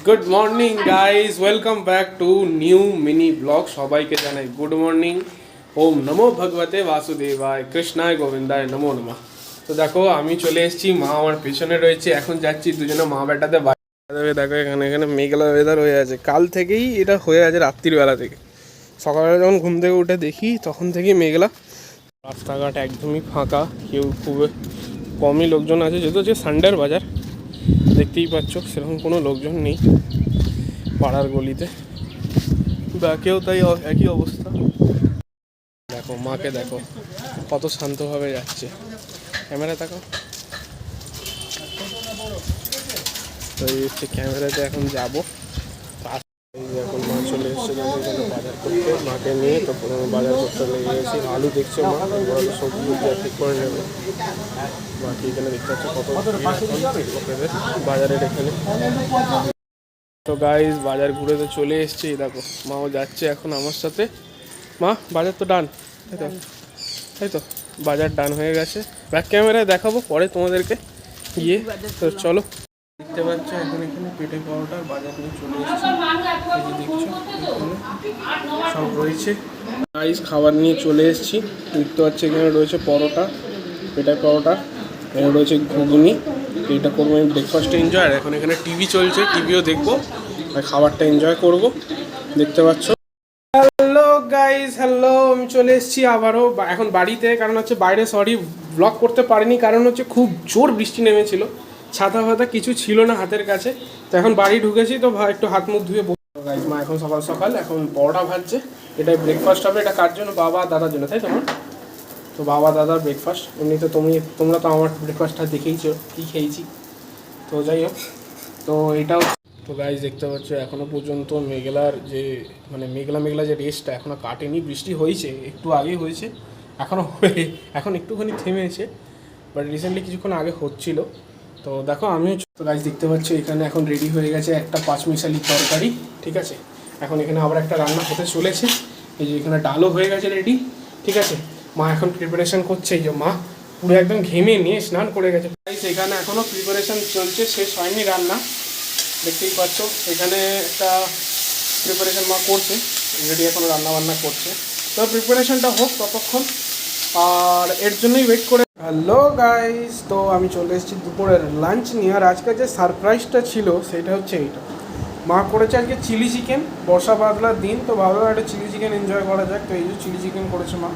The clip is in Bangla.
Good morning guys, welcome back to new mini blog. সবাইকে জানাই গুড মর্নিং। ওম নমো ভগবতে বাসুদেবায়, কৃষ্ণায় গোবিন্দায় নমো নমঃ। তো দেখো আমি চলে এসেছি, মা আমার পেছনে রয়েছে। এখন যাচ্ছি দুজনে মা বেটাতে বাইরে। দেখো এখানে এখানে মেঘলা ওয়েদার হয়ে আছে, কাল থেকেই এটা হয়ে আছে, রাত্রির বেলা থেকে। সকালবেলা যখন ঘুম থেকে উঠে দেখি তখন থেকেই মেঘলা। রাস্তাঘাট একদমই ফাঁকা, কেউ খুব কমই লোকজন আছে, যেহেতু হচ্ছে সানডের বাজার। দেখতেই পাচ্ছ সেরকম কোনো লোকজন নেই পাড়ার গলিতে, ব্যাকেও তাই একই অবস্থা। দেখো মাকে দেখো কত শান্তভাবে যাচ্ছে, ক্যামেরা দেখো। তো এই হচ্ছে ক্যামেরাতে এখন যাবো। এখন মা চলে এসছে বাজার করতে, মাকে নিয়ে। তো প্রথমে বাজার করতে লেগে গেছি। আলু দেখছো মা, সবজি ঠিক করে নেবে। বাকি এখানে দেখতে পাচ্ছ কত লোকেদের বাজারের এখানে। তো গাইজ বাজার ঘুরে তো চলে এসছি, দেখো মাও যাচ্ছে এখন আমার সাথে। মা বাজার তো ডান, তাই তো? তাই তো, বাজার ডান হয়ে গেছে। ব্যাক ক্যামেরায় দেখাবো পরে তোমাদেরকে গিয়ে। তো চলো, দেখতে পাচ্ছ এখন এখানে পেটে পরোটার বাজার নিয়ে চলে এসেছি। এই যে দেখছো এখানে সব রয়েছে গাইজ, খাবার নিয়ে চলে এসেছি। দেখতে পাচ্ছি এখানে রয়েছে পরোটা, পেটে পরোটা, এখানে রয়েছে ঘুগনি। এইটা করবো আমি ব্রেকফাস্টে এনজয়। আর এখন এখানে টিভি চলছে, টিভিও দেখবো আর খাবারটা এনজয় করব। দেখতে পাচ্ছ। Hello guys, hello. আমি চলে এসেছি আবারও এখন বাড়িতে, কারণ হচ্ছে বাইরে সরি ব্লগ করতে পারিনি, কারণ হচ্ছে খুব জোর বৃষ্টি নেমেছিল। ছাতা ফাতা কিছু ছিল না হাতের কাছে। তো এখন বাড়ি ঢুকেছি, তো একটু হাত মুখ ধুয়ে বসে। গাইজ মা এখন সকাল সকাল এখন পরোটা ভাজছে। এটাই ব্রেকফাস্ট হবে। এটা কার জন্য? বাবা দাদার জন্য, তাই তোমার? তো বাবা দাদার ব্রেকফাস্ট। এমনিতে তোমরা তো আমার ব্রেকফাস্টটা দেখেইছো কী খেয়েছি। তো যাই হোক, তো এটাও। তো গাইজ দেখতে পাচ্ছ এখনও পর্যন্ত মেঘলার যে মেঘলা যে রেসটা এখনও কাটেনি। বৃষ্টি হয়েছে, একটু আগে হয়েছে, এখন একটুখানি থেমেছে, বাট রিসেন্টলি কিছুক্ষণ আগে হচ্ছিল। তো দেখো আমিও। তো গাইজ দেখতে পাচ্ছ এখানে এখন রেডি হয়ে গেছে একটা পাঁচমিশালি তরকারি, ঠিক আছে। এখন এখানে আবার একটা রান্না হতে চলেছে। এই যে এখানে ডালও হয়ে গেছে রেডি, ঠিক আছে। মা এখন প্রিপারেশন করছে। এই যে মা পুরো একদম ঘেমে নিয়ে স্নান করে গেছে। এখানে এখনও প্রিপারেশন চলছে, শেষ হয়নি রান্না। দেখতেই পাচ্ছ এখানে একটা প্রিপারেশন মা করছে, রেডি এখনও রান্নাবান্না করছে। তো প্রিপারেশনটা হোক ততক্ষণ, আর এর জন্যই ওয়েট করে। হ্যালো গাইস, তো আমি চলে এসেছি দুপুরের লাঞ্চ নিয়ে। আর আজকে যে সারপ্রাইজটা ছিল সেটা হচ্ছে এইটা। মা করেছে আজকে চিলি চিকেন, বর্ষা বাদলার দিন, তো ভাবলাম একটা চিলি চিকেন এনজয় করা যাক। তো এই যে চিলি চিকেন করেছে মা,